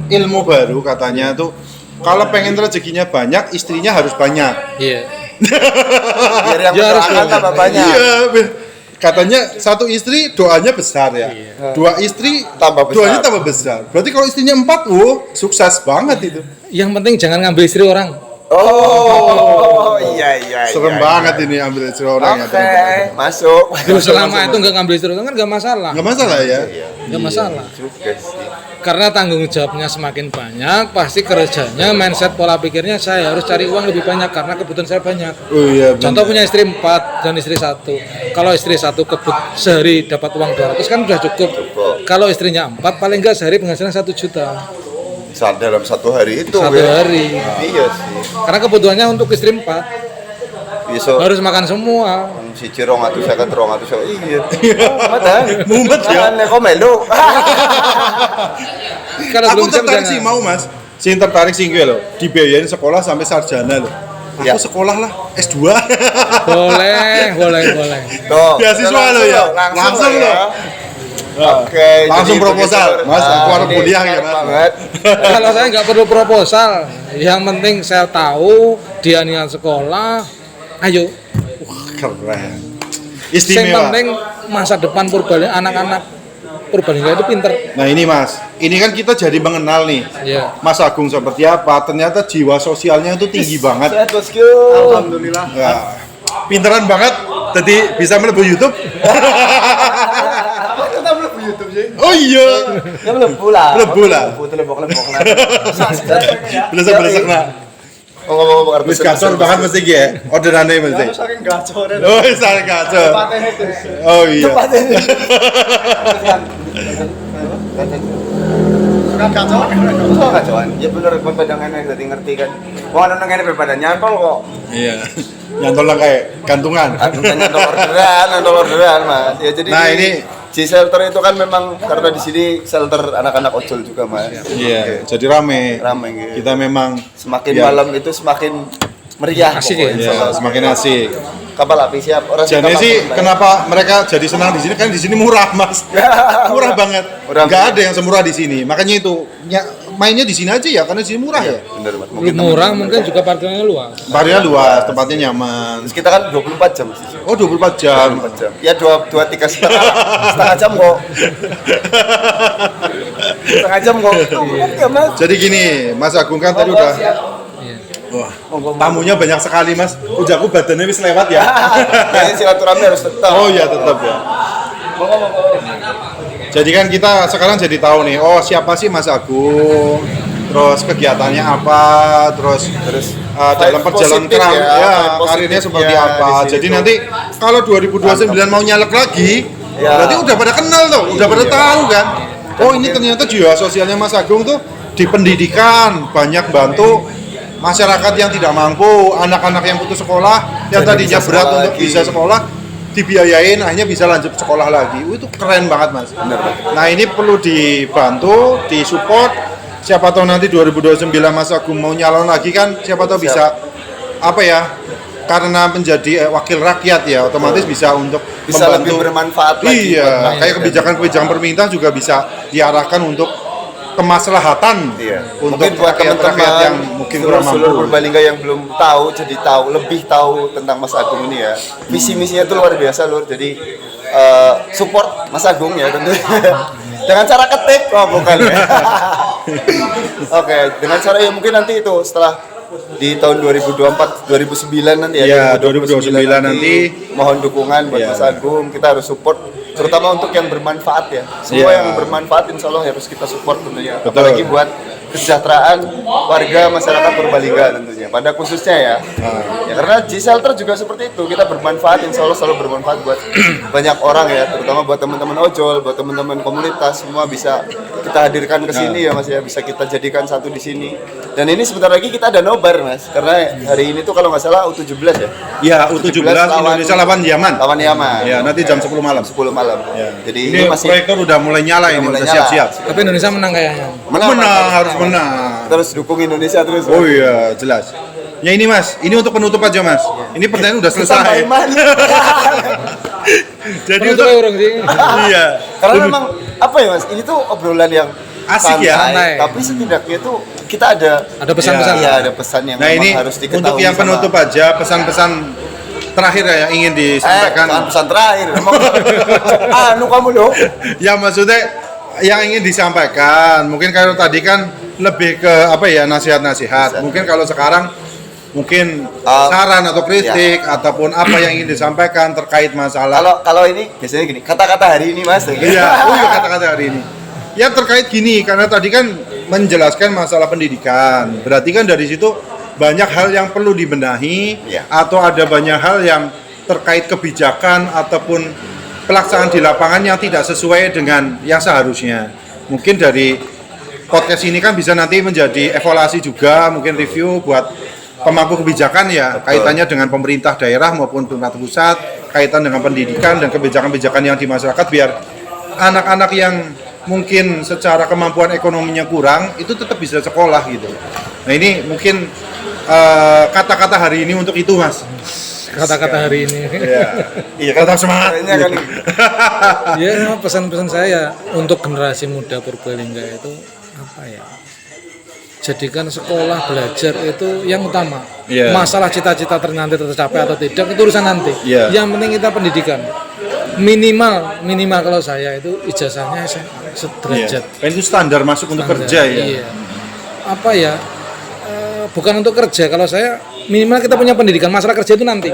ilmu baru katanya tuh. Kalau pengen rezekinya banyak, istrinya harus banyak. Iya. Biar yang Ya, harus mendoakan dong. tambah banyak. Iya, katanya satu istri doanya besar ya. Dua istri Tambah besar. doanya tambah besar. Berarti kalau istrinya 4, sukses banget itu. Yang penting jangan ngambil istri orang. Oh, iya. Serem banget ini ambil istri orang Oke, ya. masuk. Terus selama itu nggak ngambil istri orang kan nggak masalah. Nggak masalah ya. Nggak masalah. Juga sih. Karena tanggung jawabnya semakin banyak, pasti kerjanya, mindset, pola pikirnya saya harus cari uang lebih banyak karena kebutuhan saya banyak. Oh iya. Contoh punya istri 4 dan istri 1. Kalau istri 1 sehari dapat uang 200 kan sudah cukup. Kalau istrinya 4 paling enggak sehari penghasilan 1 juta. Saat dalam satu hari itu. Satu ya. hari. Iya sih. Karena kebutuhannya untuk istri 4 Besok harus makan semua. si Cirong atau saya kan Rong atau saya iya. Mumet ya. Jangan kok melu. Kalau Aku belum siap tertarik jangan. sih mau Mas. Sing tertarik sih gue loh. Dibiayain sekolah sampai sarjana loh. Aku Ya. sekolah lah S2. Boleh. Tuh. Beasiswa lo ya? Langsung lo. Oke. Langsung jadi proposal. begitu. Mas, aku harus ini kuliah ya, menarik Mas. banget. Kalau saya nggak perlu proposal, yang penting saya tahu dia niat sekolah. Ayo. Keren. Yang Istimewa. penting masa depan Purbalingga, anak-anak Purbalingga itu pinter. Nah ini Mas, ini kan kita jadi mengenal nih Iya. Mas Agung seperti apa. Ternyata jiwa sosialnya itu tinggi banget. Sehat bosku. Alhamdulillah. Ya, pinteran banget. Jadi bisa melebu YouTube. Kita belum YouTube sih. Oh iya. Ya mlebu lah. Mlebu lah. Lebok-lebok lah. Belesek-belesek nak. Ngomong-ngomong arep Wis gacor banget mesti ki ya. Orderane mesti. Aku saking gacornya. Oh, wis gacor. Patene itu. Oh iya. Suka gacor. Oh, kacauan. Ya bener kon padang enek dadi ngerti kan. Wong ana nang kene pada nyantol kok. Iya. Nyantol lah kayak gantungan. Aku nyantol orderan, Mas. Ya jadi Nah, di ini G Shelter itu kan memang karena di sini shelter anak-anak ojol juga, Mas. iya, jadi rame. Rame gitu. Kita memang Semakin ya, malam itu semakin meriah. Asik pokoknya. ya, semakin asik. Kapal api siap. Orang Jadi kapal sih api. kenapa mereka jadi senang di sini kan di sini murah mas, murah banget. Murah Nggak ada yang semurah di sini. Makanya itu mainnya di sini aja ya karena di sini murah ya. Bener, Mas. Belum murah mungkin juga parkirnya luas. Barnya luas, tempatnya nyaman. Terus kita kan 24 jam sih. Oh 24 jam. 24 jam. Ya 2 3 setengah jam kok. Setengah jam kok. Ya, Mas. Jadi gini, Mas Agung kan tadi udah. Iya. Wah, tamunya banyak sekali mas. Ujaku badannya wis lewat ya. Kayaknya silaturahmi harus tetap. Oh iya tetap ya. Jadi kan kita sekarang jadi tahu nih, oh siapa sih Mas Agung, terus kegiatannya apa, terus dalam vibe perjalanan positif ya, vibe karirnya positifnya seperti di apa. situ. Jadi nanti kalau 2029 mau nyalek lagi, Ya. berarti udah pada kenal tuh, udah pada Iya. tahu kan. Oh ini ternyata jiwa sosialnya Mas Agung tuh di pendidikan, banyak bantu masyarakat yang tidak mampu, anak-anak yang putus sekolah, yang Jadi tadinya bisa berat sekolah untuk lagi. bisa sekolah, dibiayain akhirnya bisa lanjut sekolah lagi. Itu keren banget mas. Bener, Mas. Nah ini perlu dibantu, disupport. Siapa tahu nanti 2029 Mas Agung mau nyalon lagi kan, siapa tahu bisa apa ya? Karena menjadi wakil rakyat ya, otomatis bisa untuk Bisa lebih membantu. bermanfaat lagi buat Iya, rakyat. kayak kebijakan-kebijakan pemerintah juga bisa diarahkan untuk kemaslahatan Iya. untuk Mungkin buat rakyat-rakyat teman-teman yang mungkin kurang seluruh mampu. Purbalingga yang belum tahu jadi tahu lebih tahu tentang Mas Agung ini ya. Visi misinya itu luar biasa Lur. Jadi support Mas Agung ya tentunya. Dengan cara ketik, oh bukan ya. Oke, dengan cara ya mungkin nanti itu setelah di tahun 2024 2009 nanti ya. Iya, 2029 nanti. Mohon dukungan buat Iya. Mas Agung. Kita harus support terutama untuk yang bermanfaat ya. Semua Iya. yang bermanfaat insya Allah harus kita support tentunya. Betul. Apalagi buat kesejahteraan warga masyarakat Purbalingga tentunya, pada khususnya ya. Ya karena G-Shelter juga seperti itu, kita bermanfaat, insya Allah selalu bermanfaat buat banyak orang ya, terutama buat teman-teman ojol, buat teman-teman komunitas, semua bisa kita hadirkan ke sini ya Mas ya, bisa kita jadikan satu di sini. Dan ini sebentar lagi kita ada nobar Mas, karena hari ini tuh kalau nggak salah U17 ya. Ya, U17 Indonesia lawan Yaman. Lawan Yaman. Ya, nanti jam 10 malam. 10 malam. Ya. Jadi Ini masih proyektor udah mulai nyala ini, mulai udah nyala. siap-siap. Tapi Indonesia menang kayaknya. Menang, harus menang. terus dukung Indonesia terus. Oh iya, jelas. Ya ini Mas, ini untuk penutup aja Mas. Ini pertanyaan udah Tambah selesai. iman. Jadi Penutupnya untuk urung sih. iya. Karena memang apa ya Mas, ini tuh obrolan yang Asik ya? Santai. tapi setidaknya tuh kita ada Pesan-pesan. Iya, ada pesan yang Nah memang ini harus diketahui. untuk yang penutup aja, pesan-pesan terakhir ya yang ingin disampaikan. pesan terakhir. Emang anu kamu loh. Ya maksudnya yang ingin disampaikan, mungkin kalau tadi kan lebih ke apa ya, nasihat-nasihat. Mungkin kalau sekarang mungkin saran atau kritik ataupun apa yang ingin disampaikan terkait masalah. Kalau ini biasanya gini, kata-kata hari ini Mas. Iya, oh iya kata-kata hari ini. Ya terkait gini, karena tadi kan menjelaskan masalah pendidikan. Berarti kan dari situ banyak hal yang perlu dibenahi, Iya. atau ada banyak hal yang terkait kebijakan ataupun pelaksanaan di lapangan yang tidak sesuai dengan yang seharusnya. Mungkin dari podcast ini kan bisa nanti menjadi evaluasi juga, mungkin review buat pemangku kebijakan ya, kaitannya dengan pemerintah daerah maupun pemerintah pusat, kaitan dengan pendidikan dan kebijakan-kebijakan yang di masyarakat, biar anak-anak yang mungkin secara kemampuan ekonominya kurang itu tetap bisa sekolah gitu. Nah ini mungkin kata-kata hari ini untuk itu Mas. Kata-kata hari ini. Iya, Tetap semangat. Kayaknya kan Ya, pesan-pesan saya untuk generasi muda Purbalingga itu apa ya? Jadikan sekolah belajar itu yang utama. Iya. Masalah cita-cita nanti tercapai atau tidak itu urusan nanti. Iya. Yang penting kita pendidikan. Minimal kalau saya itu ijazahnya SMA sederajat. Iya. Itu standar masuk untuk Standar. kerja ya. Iya. Apa ya? Bukan untuk kerja. Kalau saya minimal kita punya pendidikan. Masalah kerja itu nanti.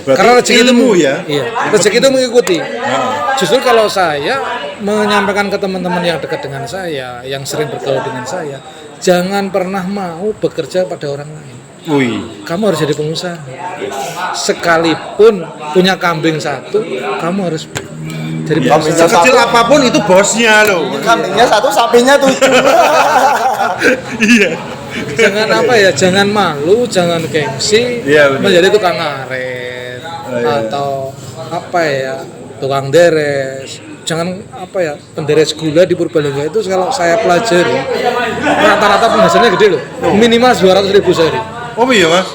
Berarti Karena rezeki ilmu itu, ya? Iya. Rezeki itu mengikuti. Justru kalau saya menyampaikan ke teman-teman yang dekat dengan saya, yang sering bergaul dengan saya, jangan pernah mau bekerja pada orang lain. Wih. Kamu harus jadi pengusaha. Sekalipun punya kambing satu, kamu harus jadi pengusaha. Sekecil apapun itu bosnya loh. kambingnya satu, sapinya 7. Iya. Jangan apa ya, jangan malu, jangan gengsi, Iya, benar. menjadi tukang ngaret atau apa ya, tukang deres. Jangan apa ya, penderes gula di Purbalingga itu kalau saya pelajari rata-rata penghasilannya gede loh, minimal 200.000 sehari. Oh iya Mas.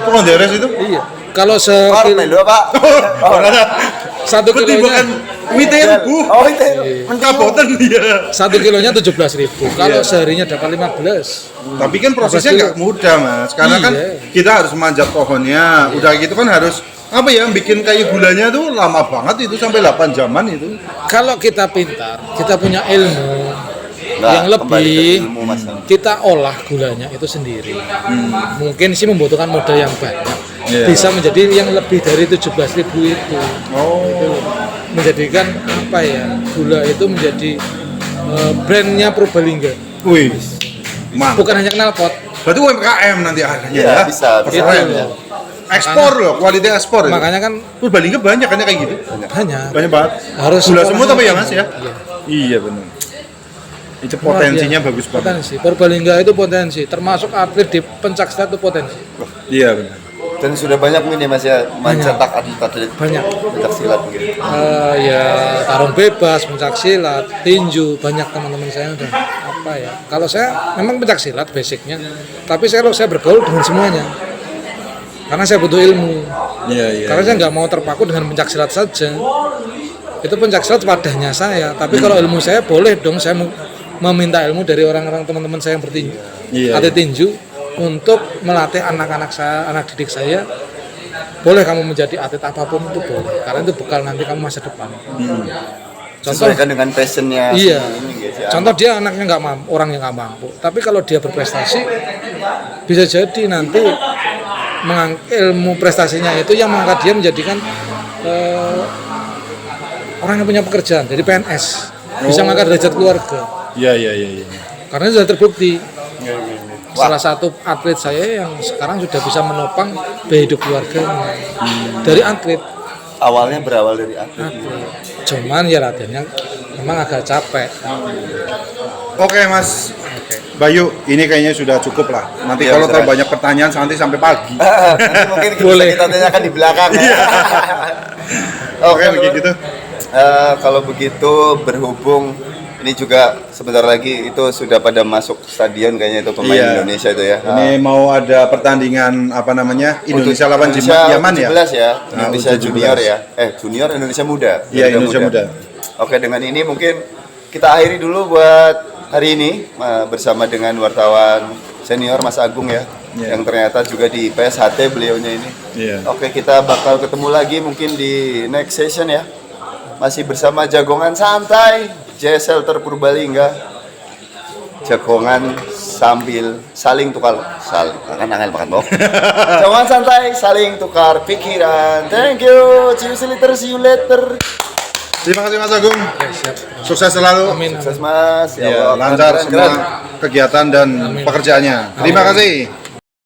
Tukang deres itu? Iya. Kalau Melo Pak. satu kilonya Miten Bu. Oh itu. Kaboten dia. 1 kilonya 17.000. Kalau seharinya dapat 15. Tapi kan prosesnya nggak mudah Mas, karena kan Iya. kita harus manjat pohonnya. Udah gitu kan harus apa ya, bikin kayu gulanya tuh lama banget itu, sampai 8 jaman itu. Kalau kita pintar, kita punya ilmu Nah, yang kembali ke lebih, ilmu, Mas. kita olah gulanya itu sendiri. Mungkin sih membutuhkan modal yang banyak. Iya. Bisa menjadi yang lebih dari 17.000 itu. Itu menjadikan apa ya? Gula itu menjadi brandnya Purbalingga. Wih. Mantap. Bukan hanya knalpot. Berarti UMKM nanti akhirnya Iya, ya. bisa. Keren Gitu ya. loh. Ekspor loh, kualitas ekspor. Makanya kan Purbalingga banyak kan kayak gitu. banyak. Banyak banget. Harus Gula sekolah semua tapi ya lagi. Mas ya. Iya. Iya benar. Itu potensinya Luar biasa. bagus banget. Potensi. Purbalingga itu potensi, termasuk atlet di pencaksilat itu potensi. Iya benar. Dan sudah banyak ini Mas ya mencetak atlet-atlet Banyak. pencak silat begitu. Ya tarung bebas, pencaksilat, tinju, banyak teman-teman saya udah apa ya. Kalau saya memang pencaksilat basicnya, tapi kalau saya bergaul dengan semuanya, karena saya butuh ilmu. Iya iya. Karena saya nggak mau terpaku dengan pencaksilat saja. Itu pencaksilat wadahnya saya, tapi kalau ilmu saya boleh dong saya meminta ilmu dari orang-orang teman-teman saya yang bertinju, Iya, atlet tinju, untuk melatih anak-anak saya, anak didik saya. Boleh kamu menjadi atlet apapun itu boleh, karena itu bekal nanti kamu masa depan. Contoh, Sesuaikan dengan passionnya. iya. ini, guys, ya. Contoh dia anaknya nggak mampu, orang yang nggak mampu. Tapi kalau dia berprestasi, bisa jadi nanti ilmu prestasinya itu yang mengangkat dia menjadikan orang yang punya pekerjaan, jadi PNS, bisa mengangkat derajat keluarga. Iya iya iya iya. Karena sudah terbukti salah satu atlet saya yang sekarang sudah bisa menopang biaya hidup keluarganya dari atlet. Awalnya berawal dari atlet. Cuman ya latihannya memang agak capek. Oke Mas Bayu, ini kayaknya sudah cukup lah. Nanti Iya, kalau Mas terlalu Ras. banyak pertanyaan nanti sampai pagi. Nanti mungkin Boleh. kita tanyakan di belakang ya. Oke, begitu. Kalau begitu berhubung ini juga sebentar lagi itu sudah pada masuk stadion kayaknya itu pemain Iya. Indonesia itu ya. Ini mau ada pertandingan apa namanya? Indonesia lawan Indonesia Yaman ya? 17 ya. Nah, Indonesia U17. junior ya. Junior Indonesia muda. Iya, Indonesia muda. Oke, dengan ini mungkin kita akhiri dulu buat hari ini bersama dengan wartawan senior Mas Agung ya. Iya. Yang ternyata juga di PSHT beliaunya ini. Iya. Oke, kita bakal ketemu lagi mungkin di next session ya. Masih bersama Jagongan Santai, J-Shelter Purbalingga. Jagongan sambil saling tukar makan makan bok. Jagongan santai, saling tukar pikiran. Thank you. See you later. Terima kasih Mas Agung. Oke, siap. Sukses selalu. Amin. Sukses Mas. Ya, Allah, lancar keren, keren. semua kegiatan dan pekerjaannya. Terima kasih.